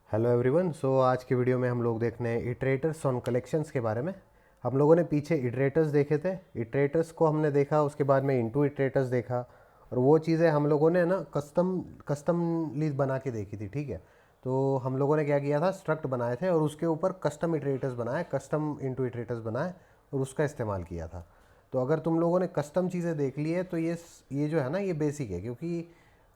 Hello everyone. आज की video में हम लोग देखने हैं इटरेटर्स ऑन कलेक्शंस के बारे में। हम लोगों ने पीछे इटरेटर्स देखे थे, इटरेटर्स को हमने देखा, उसके बाद में इनटू इटरेटर्स देखा और वो चीज़ें हम लोगों ने ना कस्टमली बना के देखी थी। ठीक है, तो हम लोगों ने क्या किया था, स्ट्रक्ट बनाए थे और उसके ऊपर कस्टम इटरेटर्स बनाए, कस्टम इनटू इटरेटर्स बनाए और उसका इस्तेमाल किया था। तो अगर तुम लोगों ने कस्टम चीज़ें देख ली है तो ये जो है ना, ये बेसिक है, क्योंकि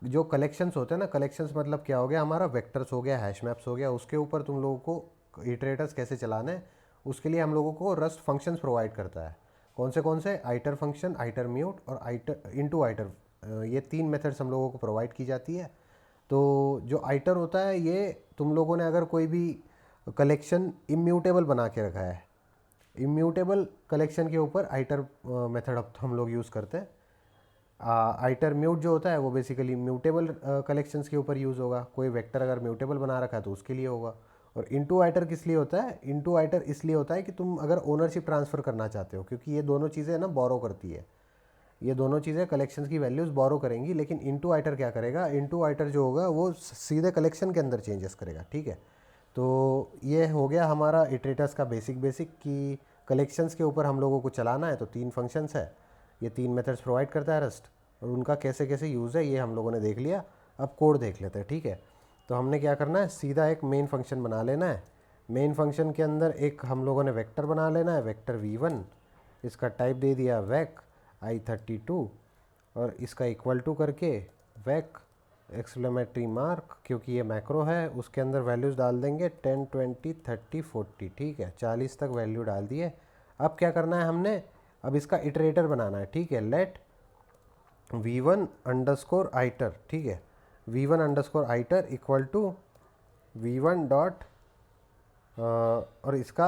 जो कलेक्शंस होते हैं ना, कलेक्शंस मतलब क्या हो गया, हमारा वेक्टर्स हो गया, हैश मैप्स हो गया, उसके ऊपर तुम लोगों को इटरेटर्स कैसे चलाने हैं उसके लिए हम लोगों को रस्ट फंक्शंस प्रोवाइड करता है। कौन से आइटर फंक्शन, आइटर म्यूट और आइटर इनटू आइटर, ये तीन मेथड्स हम लोगों को प्रोवाइड की जाती है। तो जो आइटर होता है, ये तुम लोगों ने अगर कोई भी कलेक्शन इम्यूटेबल बना के रखा है, इम्यूटेबल कलेक्शन के ऊपर आइटर मेथड अब हम लोग यूज़ करते हैं। आइटर म्यूट जो होता है वो बेसिकली म्यूटेबल कलेक्शंस के ऊपर यूज़ होगा। कोई वेक्टर अगर म्यूटेबल बना रखा है तो उसके लिए होगा। और इनटू आइटर किस लिए होता है, इनटू आइटर इसलिए होता है कि तुम अगर ओनरशिप ट्रांसफ़र करना चाहते हो, क्योंकि ये दोनों चीज़ें ना बोरो करती है, ये दोनों चीज़ें कलेक्शंस की वैल्यूज़ बोरो करेंगी। लेकिन इनटू आइटर क्या करेगा, इनटू आइटर जो होगा वो सीधे कलेक्शन के अंदर चेंजेस करेगा। ठीक है, तो ये हो गया हमारा इटरेटर्स का बेसिक कि कलेक्शंस के ऊपर हम लोगों को चलाना है तो तीन फंक्शंस है, ये तीन मेथड्स प्रोवाइड करता है रस्ट, और उनका कैसे कैसे यूज़ है ये हम लोगों ने देख लिया। अब कोड देख लेते हैं। ठीक है, तो हमने क्या करना है, सीधा एक मेन फंक्शन बना लेना है। मेन फंक्शन के अंदर एक हम लोगों ने वेक्टर बना लेना है, वेक्टर v1, इसका टाइप दे दिया वैक i32 और इसका इक्वल टू करके वैक एक्सक्लेमेटरी मार्क, क्योंकि ये मैक्रो है, उसके अंदर वैल्यूज़ डाल देंगे 10 20 30 40। ठीक है, 40 तक वैल्यू डाल दिए। अब क्या करना है हमने, अब इसका इटरेटर बनाना है। ठीक है, लेट v1 अंडरस्कोर आइटर, ठीक है, v1 underscore iter equal to v1 dot और इसका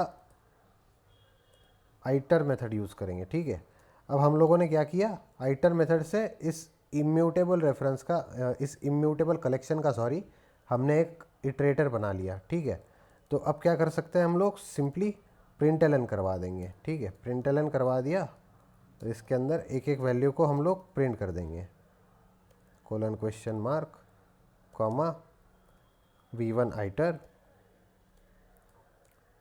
आइटर मेथड यूज़ करेंगे। ठीक है, अब हम लोगों ने क्या किया, आइटर मेथड से इस इम्यूटेबल रेफरेंस का इस इम्यूटेबल कलेक्शन का हमने एक इटरेटर बना लिया। ठीक है, तो अब क्या कर सकते हैं हम लोग, सिंपली प्रिंट एलन करवा देंगे। ठीक है, प्रिंट एलन करवा दिया तो इसके अंदर एक एक वैल्यू को हम लोग प्रिंट कर देंगे, colon question mark comma v1 iter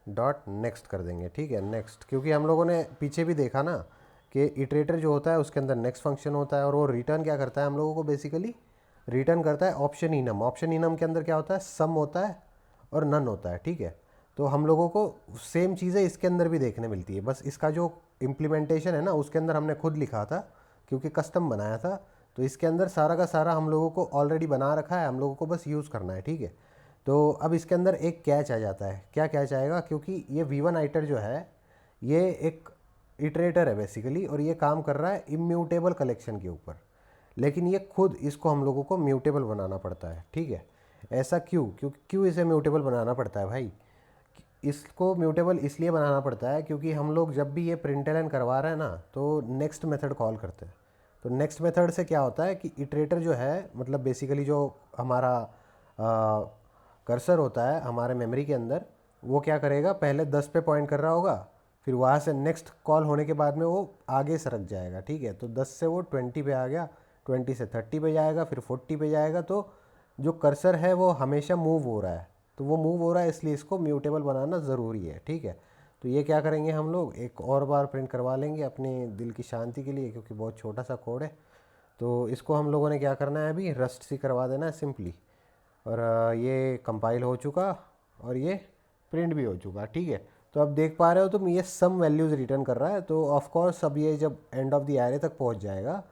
dot next कर देंगे। ठीक है, नेक्स्ट, क्योंकि हम लोगों ने पीछे भी देखा ना कि इटरेटर जो होता है उसके अंदर नेक्स्ट फंक्शन होता है और वो रिटर्न क्या करता है, हम लोगों को बेसिकली रिटर्न करता है ऑप्शन इनम। ऑप्शन इनम के अंदर क्या होता है, सम होता है और नन होता है। ठीक है, तो हम लोगों को सेम चीज़ें इसके अंदर भी देखने मिलती है, बस इसका जो इम्प्लीमेंटेशन है ना उसके अंदर हमने खुद लिखा था क्योंकि कस्टम बनाया था। तो इसके अंदर सारा का सारा हम लोगों को ऑलरेडी बना रखा है, हम लोगों को बस यूज़ करना है। ठीक है, तो अब इसके अंदर एक कैच आ जाता है। क्या कैच आएगा, क्योंकि ये v1 आइटर जो है ये एक इटरेटर है बेसिकली और ये काम कर रहा है इम्यूटेबल कलेक्शन के ऊपर, लेकिन ये खुद इसको हम लोगों को म्यूटेबल बनाना पड़ता है। ठीक है, ऐसा क्यों, क्यों इसे म्यूटेबल बनाना पड़ता है भाई, इसको म्यूटेबल इसलिए बनाना पड़ता है क्योंकि हम लोग जब भी ये प्रिंटलन करवा रहे हैं ना तो नेक्स्ट मेथड कॉल करते हैं। तो नेक्स्ट मेथड से क्या होता है कि इटरेटर जो है, मतलब बेसिकली जो हमारा कर्सर होता है हमारे मेमोरी के अंदर, वो क्या करेगा, पहले 10 पे पॉइंट कर रहा होगा, फिर वहाँ से नेक्स्ट कॉल होने के बाद में वो आगे सरक जाएगा। ठीक है, तो 10 से वो 20 पे आ गया, 20 से 30 पे जाएगा, फिर 40 पे जाएगा। तो जो कर्सर है वो हमेशा मूव हो रहा है, तो वो मूव हो रहा है इसलिए इसको म्यूटेबल बनाना ज़रूरी है। ठीक है, तो ये क्या करेंगे, हम लोग एक और बार प्रिंट करवा लेंगे अपने दिल की शांति के लिए, क्योंकि बहुत छोटा सा कोड है। तो इसको हम लोगों ने क्या करना है, अभी रस्ट सी करवा देना है सिंपली। और ये कंपाइल हो चुका और ये प्रिंट भी हो चुका। ठीक है, तो अब देख पा रहे हो तुम, ये सम वैल्यूज़ रिटर्न कर रहा है। तो ऑफ कोर्स अब ये जब एंड ऑफ द एरे तक पहुंच जाएगा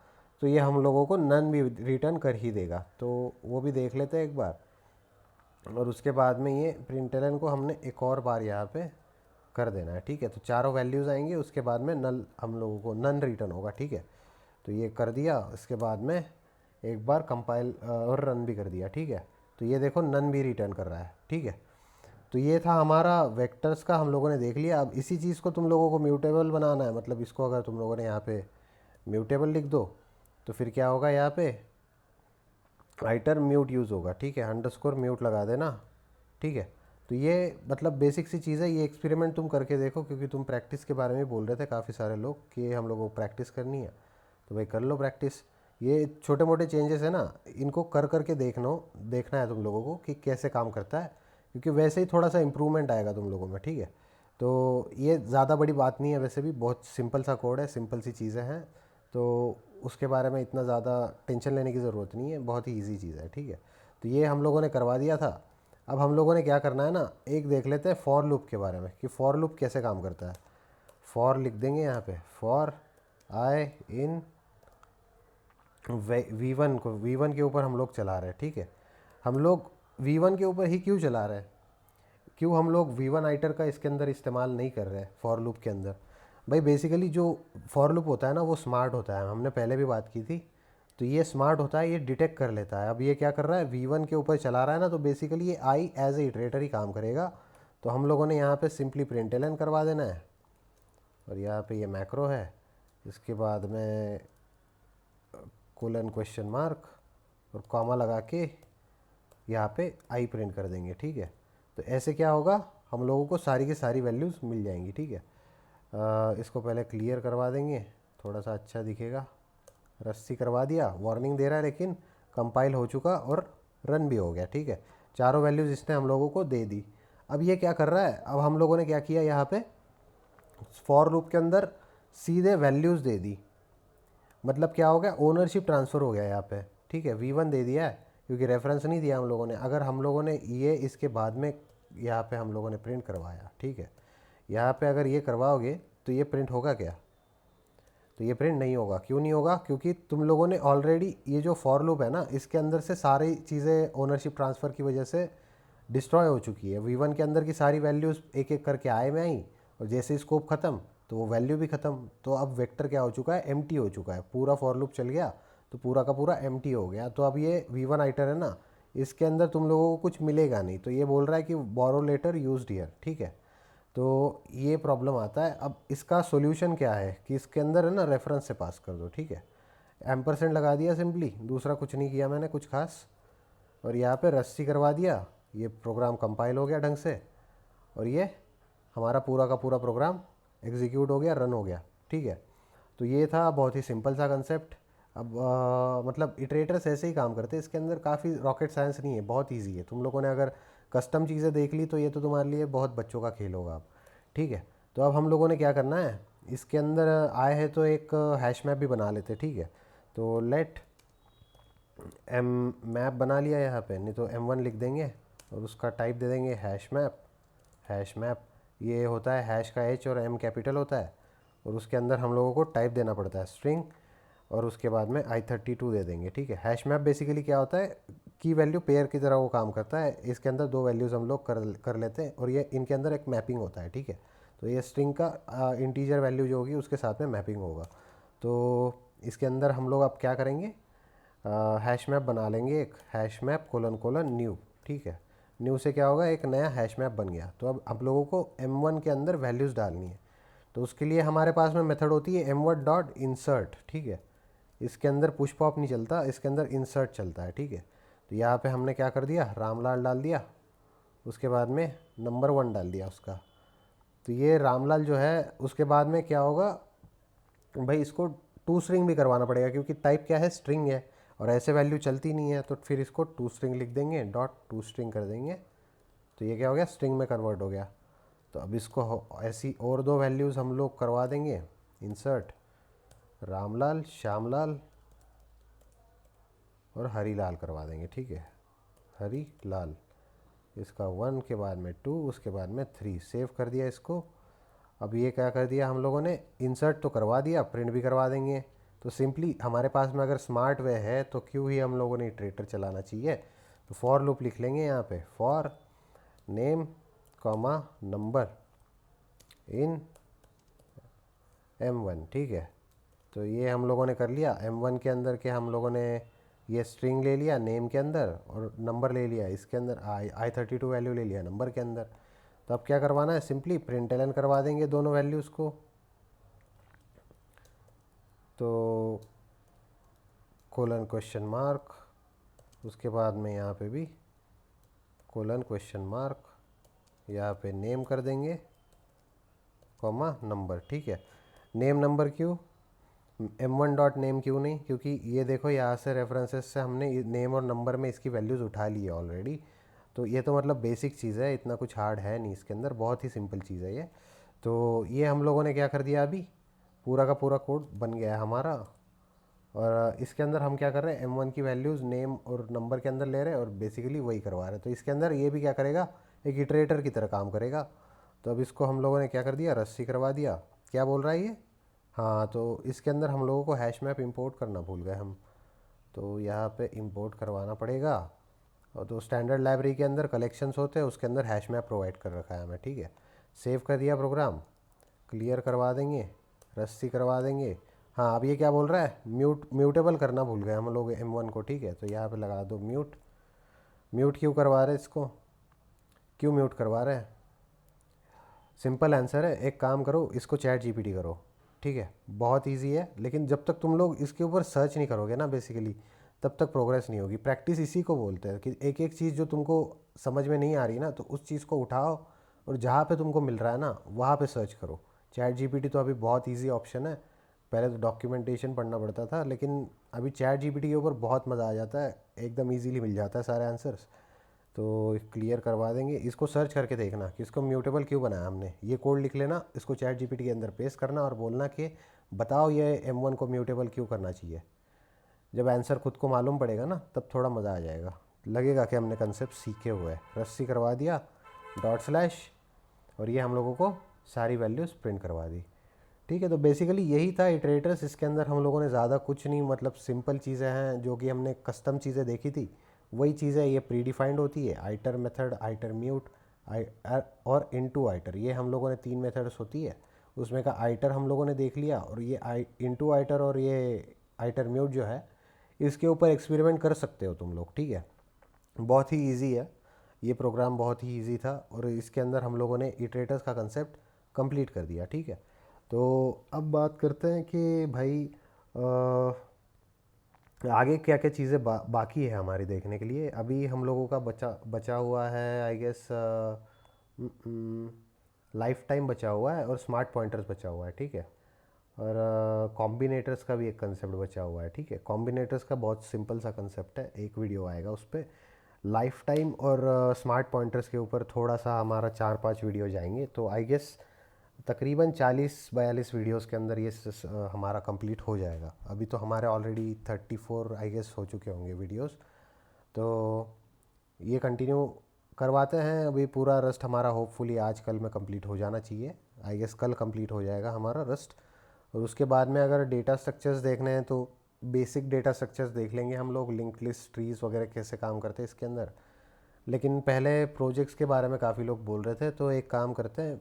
तो ये हम लोगों को नन भी रिटर्न कर ही देगा। तो वो भी देख लेते हैं एक बार, और उसके बाद में ये प्रिंटलन को हमने एक और बार यहाँ पे कर देना है। ठीक है, तो चारों वैल्यूज़ आएंगे, उसके बाद में नल हम लोगों को नन रिटर्न होगा। ठीक है, तो ये कर दिया, इसके बाद में एक बार कंपाइल और रन भी कर दिया। ठीक है, तो ये देखो नन भी रिटर्न कर रहा है। ठीक है, तो ये था हमारा वेक्टर्स का, हम लोगों ने देख लिया। अब इसी चीज़ को तुम लोगों को म्यूटेबल बनाना है, मतलब इसको अगर तुम लोगों ने यहाँ पे म्यूटेबल लिख दो तो फिर क्या होगा, यहाँ पे आइटर म्यूट यूज़ होगा। ठीक है, अंडरस्कोर म्यूट लगा देना। ठीक है, तो ये मतलब बेसिक सी चीज़ है, ये एक्सपेरिमेंट तुम करके देखो, क्योंकि तुम प्रैक्टिस के बारे में बोल रहे थे काफ़ी सारे लोग कि हम लोगों को प्रैक्टिस करनी है, तो भाई कर लो प्रैक्टिस। ये छोटे मोटे चेंजेस है ना, इनको कर करके देखना है तुम लोगों को कि कैसे काम करता है, क्योंकि वैसे ही थोड़ा सा इम्प्रूवमेंट आएगा तुम लोगों में, ठीक है। तो ये ज़्यादा बड़ी बात नहीं है, वैसे भी बहुत सिंपल सा कोड है, सिंपल सी चीज़ें हैं, तो उसके बारे में इतना ज़्यादा टेंशन लेने की ज़रूरत नहीं है, बहुत ही ईजी चीज़ है, ठीक है। तो ये हम लोगों ने करवा दिया था। अब हम लोगों ने क्या करना है ना, एक देख लेते हैं फॉर लूप के बारे में कि फॉर लूप कैसे काम करता है। फॉर लिख देंगे यहाँ पे, फॉर आई इन V1 को, V1 के ऊपर हम लोग चला रहे हैं, ठीक है। हम लोग V1 के ऊपर ही क्यों चला रहे हैं, क्यों हम लोग V1 आइटर का इसके अंदर इस्तेमाल नहीं कर रहे हैं फॉर लूप के अंदर। भाई बेसिकली जो फॉर लूप होता है ना वो स्मार्ट होता है, हमने पहले भी बात की थी। तो ये स्मार्ट होता है, ये डिटेक्ट कर लेता है। अब ये क्या कर रहा है, V1 के ऊपर चला रहा है ना, तो बेसिकली ये आई एज ए इटरेटर ही काम करेगा। तो हम लोगों ने यहाँ पे सिंपली प्रिंटलन करवा देना है, और यहाँ पे ये मैक्रो है, इसके बाद में कोलन क्वेश्चन मार्क और कॉमा लगा के यहाँ पे आई प्रिंट कर देंगे, ठीक है। तो ऐसे क्या होगा, हम लोगों को सारी की सारी वैल्यूज़ मिल जाएंगी, ठीक है। इसको पहले क्लियर करवा देंगे, थोड़ा सा अच्छा दिखेगा। रस्सी करवा दिया, वार्निंग दे रहा है लेकिन कंपाइल हो चुका और रन भी हो गया, ठीक है। चारों वैल्यूज़ इसने हम लोगों को दे दी। अब ये क्या कर रहा है, अब हम लोगों ने क्या किया, यहाँ पे फॉर लूप के अंदर सीधे वैल्यूज़ दे दी। मतलब क्या हो गया, ओनरशिप ट्रांसफ़र हो गया यहाँ पे, ठीक है। V1 दे दिया है क्योंकि रेफरेंस नहीं दिया हम लोगों ने। अगर हम लोगों ने ये इसके बाद में यहाँ पे हम लोगों ने प्रिंट करवाया, ठीक है, यहाँ पे अगर ये करवाओगे तो ये प्रिंट होगा क्या, तो ये प्रिंट नहीं होगा। क्यों नहीं होगा, क्योंकि तुम लोगों ने ऑलरेडी ये जो फॉर लूप है ना, इसके अंदर से सारी चीज़ें ओनरशिप ट्रांसफ़र की वजह से डिस्ट्रॉय हो चुकी है। V1 के अंदर की सारी वैल्यूज़ एक एक करके आए में आई, और जैसे स्कोप ख़त्म तो वो वैल्यू भी ख़त्म। तो अब वेक्टर क्या हो चुका है, एम्प्टी हो चुका है। पूरा फॉर लूप चल गया तो पूरा का पूरा एम्प्टी हो गया। तो अब ये V1 आइटर है ना, इसके अंदर तुम लोगों को कुछ मिलेगा नहीं। तो ये बोल रहा है कि बोरो लेटर यूज्ड हियर, ठीक है। तो ये प्रॉब्लम आता है। अब इसका सोल्यूशन क्या है कि इसके अंदर है ना रेफरेंस से पास कर दो, ठीक है। एम्परसेंड लगा दिया सिंपली, दूसरा कुछ नहीं किया मैंने कुछ खास, और यहाँ पे रस्सी करवा दिया। ये प्रोग्राम कंपाइल हो गया ढंग से, और ये हमारा पूरा का पूरा प्रोग्राम एग्जीक्यूट हो गया, रन हो गया, ठीक है। तो ये था बहुत ही सिंपल सा कंसेप्ट। अब मतलब इटरेटर्स ऐसे ही काम करते हैं, इसके अंदर काफ़ी रॉकेट साइंस नहीं है, बहुत इजी है। तुम लोगों ने अगर कस्टम चीज़ें देख ली तो ये तो तुम्हारे लिए बहुत बच्चों का खेल होगा अब, ठीक है। तो अब हम लोगों ने क्या करना है, इसके अंदर आए हैं तो एक हैश मैप भी बना लेते, ठीक है। तो लेट एम मैप बना लिया यहाँ पे, नहीं तो M1 लिख देंगे और उसका टाइप दे देंगे हैश मैप। हैश मैप ये होता है, हैश का H और M कैपिटल होता है, और उसके अंदर हम लोगों को टाइप देना पड़ता है स्ट्रिंग, और उसके बाद में I32 दे देंगे, ठीक है। हैश मैप बेसिकली क्या होता है, की वैल्यू पेयर की तरह वो काम करता है। इसके अंदर दो वैल्यूज़ हम लोग कर लेते हैं, और ये इनके अंदर एक मैपिंग होता है, ठीक है। तो ये स्ट्रिंग का इंटीजर वैल्यू जो होगी उसके साथ में मैपिंग होगा। तो इसके अंदर हम लोग अब क्या करेंगे, हैश मैप बना लेंगे, एक hash map colon colon new, ठीक है। न्यू से क्या होगा, एक नया हैश मैप बन गया। तो अब आप लोगों को M1 के अंदर वैल्यूज़ डालनी है। तो उसके लिए हमारे पास में मेथड होती है M1 डॉट इंसर्ट, ठीक है। इसके अंदर पुश पॉप नहीं चलता, इसके अंदर इंसर्ट चलता है, ठीक है। तो यहाँ पे हमने क्या कर दिया, रामलाल डाल दिया, उसके बाद में नंबर 1 डाल दिया उसका। तो ये रामलाल जो है, उसके बाद में क्या होगा भाई, इसको टू स्ट्रिंग भी करवाना पड़ेगा क्योंकि टाइप क्या है, स्ट्रिंग है, और ऐसे वैल्यू चलती नहीं है। तो फिर इसको टू स्ट्रिंग लिख देंगे, डॉट टू स्ट्रिंग कर देंगे। तो ये क्या हो गया, स्ट्रिंग में कन्वर्ट हो गया। तो अब इसको ऐसी और दो वैल्यूज़ हम लोग करवा देंगे, इंसर्ट रामलाल, श्यामलाल और हरीलाल करवा देंगे, ठीक है। हरी लाल, इसका 1 के बाद में 2, उसके बाद में 3, सेव कर दिया इसको। अब ये क्या कर दिया हम लोगों ने, इंसर्ट तो करवा दिया, प्रिंट भी करवा देंगे। तो सिंपली हमारे पास में अगर स्मार्ट वे है तो क्यों ही हम लोगों ने इटरेटर चलाना चाहिए। तो फॉर लूप लिख लेंगे यहाँ पे, for name comma number in M1, ठीक है। तो ये हम लोगों ने कर लिया। M1 के अंदर के हम लोगों ने ये स्ट्रिंग ले लिया नेम के अंदर, और नंबर ले लिया इसके अंदर, I32 वैल्यू ले लिया नंबर के अंदर। तो अब क्या करवाना है, सिंपली प्रिंटलन करवा देंगे दोनों वैल्यूज़ को। तो कोलन क्वेश्चन मार्क, उसके बाद में यहाँ पे भी कोलन क्वेश्चन मार्क, यहाँ पे नेम कर देंगे कॉमा नंबर, ठीक है। नेम नंबर क्यों, M1 डॉट नेम क्यों नहीं, क्योंकि ये देखो यहाँ से रेफरेंसेस से हमने नेम और नंबर में इसकी वैल्यूज़ उठा ली है ऑलरेडी। तो तो ये तो मतलब बेसिक चीज़ है, इतना कुछ हार्ड है नहीं इसके अंदर, बहुत ही सिंपल चीज़ है ये। तो ये हम लोगों ने क्या कर दिया, अभी पूरा का पूरा कोड बन गया है हमारा। और इसके अंदर हम क्या कर रहे हैं, M1 की वैल्यूज़ नेम और नंबर के अंदर ले रहे हैं और बेसिकली वही करवा रहे हैं। तो इसके अंदर ये भी क्या करेगा, एक इटरेटर की तरह काम करेगा। तो अब इसको हम लोगों ने क्या कर दिया, रस्सी करवा दिया। क्या बोल रहा है ये, हाँ, तो इसके अंदर हम लोगों को हैश मैप इंपोर्ट करना भूल गए हम, तो यहाँ पे इंपोर्ट करवाना पड़ेगा। और तो स्टैंडर्ड लाइब्रेरी के अंदर कलेक्शंस होते हैं, उसके अंदर हैश मैप प्रोवाइड कर रखा है हमें, ठीक है। सेव कर दिया प्रोग्राम, क्लियर करवा देंगे, रस्सी करवा देंगे। हाँ, अब ये क्या बोल रहा है, म्यूटेबल करना भूल गए हम लोग M1 को, ठीक है। तो यहाँ पे लगा दो म्यूट। म्यूट क्यों करवा रहे इसको, क्यों म्यूट करवा रहे हैं, सिंपल आंसर है, एक काम करो, इसको चैट जीपीटी करो, ठीक है। बहुत इजी है, लेकिन जब तक तुम लोग इसके ऊपर सर्च नहीं करोगे ना बेसिकली, तब तक प्रोग्रेस नहीं होगी। प्रैक्टिस इसी को बोलते हैं कि एक एक चीज़ जो तुमको समझ में नहीं आ रही ना, तो उस चीज़ को उठाओ और जहाँ पे तुमको मिल रहा है ना वहाँ पे सर्च करो। चैट जीपीटी तो अभी बहुत ईजी ऑप्शन है, पहले तो डॉक्यूमेंटेशन पढ़ना पड़ता था, लेकिन अभी चैट जीपीटी के ऊपर बहुत मज़ा आ जाता है, एकदम ईजीली मिल जाता है सारे आंसर्स। तो क्लियर करवा देंगे, इसको सर्च करके देखना कि इसको म्यूटेबल क्यों बनाया हमने। ये कोड लिख लेना, इसको चैट जीपीटी के अंदर पेस्ट करना और बोलना कि बताओ ये M1 को म्यूटेबल क्यों करना चाहिए। जब आंसर खुद को मालूम पड़ेगा ना, तब थोड़ा मज़ा आ जाएगा, लगेगा कि हमने कंसेप्ट सीखे हुए हैं। रस्सी करवा दिया, डॉट स्लैश, और ये हम लोगों को सारी वैल्यूज़ प्रिंट करवा दी, ठीक है। तो बेसिकली यही था इटरेटर्स। इसके अंदर हम लोगों ने ज़्यादा कुछ नहीं, मतलब सिंपल चीज़ें हैं जो कि हमने कस्टम चीज़ें देखी थी, वही चीज़ें ये प्री डिफाइंड होती है। आइटर मेथड, आइटर म्यूट, और इनटू आइटर, ये हम लोगों ने 3 मेथड्स होती है। उसमें का आइटर हम लोगों ने देख लिया, और ये इनटू आइटर और ये आइटर म्यूट जो है, इसके ऊपर एक्सपेरिमेंट कर सकते हो तुम लोग, ठीक है। बहुत ही ईजी है ये प्रोग्राम, बहुत ही ईजी था, और इसके अंदर हम लोगों ने इटरेटर्स का कंसेप्ट कंप्लीट कर दिया, ठीक है। तो अब बात करते हैं कि भाई आगे क्या क्या चीज़ें बाकी है हमारी देखने के लिए। अभी हम लोगों का बचा बचा हुआ है आई गेस, लाइफ टाइम बचा हुआ है और स्मार्ट पॉइंटर्स बचा हुआ है, ठीक है। और कॉम्बिनेटर्स का भी एक कंसेप्ट बचा हुआ है, ठीक है। कॉम्बिनेटर्स का बहुत सिंपल सा कंसेप्ट है, एक वीडियो आएगा उस पर। लाइफ टाइम और स्मार्ट पॉइंटर्स के ऊपर थोड़ा सा हमारा 4-5 वीडियो जाएंगे, तो आई गेस तकरीबन 40-42 वीडियोस के अंदर ये हमारा कंप्लीट हो जाएगा। अभी तो हमारे ऑलरेडी 34 आई गेस हो चुके होंगे वीडियोस। तो ये कंटिन्यू करवाते हैं, अभी पूरा रस्ट हमारा होपफुली आज कल में कंप्लीट हो जाना चाहिए। आई गेस कल कंप्लीट हो जाएगा हमारा रस्ट। और उसके बाद में अगर डेटा स्ट्रक्चर्स देखने हैं तो बेसिक डेटा स्ट्रक्चर्स देख लेंगे हम लोग, लिंक लिस्ट, ट्रीज़ वगैरह कैसे काम करते हैं इसके अंदर। लेकिन पहले प्रोजेक्ट्स के बारे में काफ़ी लोग बोल रहे थे, तो एक काम करते हैं,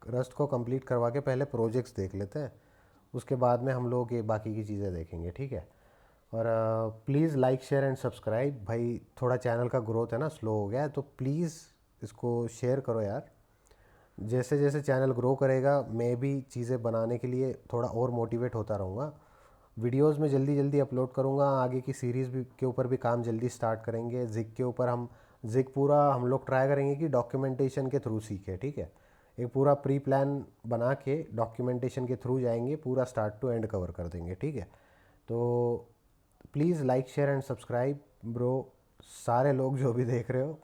रस्ट को कंप्लीट करवा के पहले प्रोजेक्ट्स देख लेते हैं, उसके बाद में हम लोग ये बाकी की चीज़ें देखेंगे, ठीक है। और please like share and subscribe. भाई थोड़ा चैनल का ग्रोथ है ना स्लो हो गया है, तो प्लीज़ इसको शेयर करो यार। जैसे जैसे चैनल ग्रो करेगा, मैं भी चीज़ें बनाने के लिए थोड़ा और मोटिवेट होता रहूँगा। वीडियोस में जल्दी जल्दी अपलोड करूँगा, आगे की सीरीज़ भी के ऊपर भी काम जल्दी स्टार्ट करेंगे। जिग के ऊपर जिग पूरा हम लोग ट्राई करेंगे कि डॉक्यूमेंटेशन के थ्रू सीखें, ठीक है। एक पूरा प्री प्लान बना के डॉक्यूमेंटेशन के थ्रू जाएंगे, पूरा स्टार्ट टू एंड कवर कर देंगे, ठीक है। तो please like share and subscribe bro, सारे लोग जो भी देख रहे हो,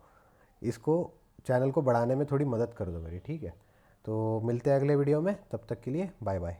इसको चैनल को बढ़ाने में थोड़ी मदद कर दो मेरी, ठीक है। तो मिलते हैं अगले वीडियो में, तब तक के लिए बाय बाय।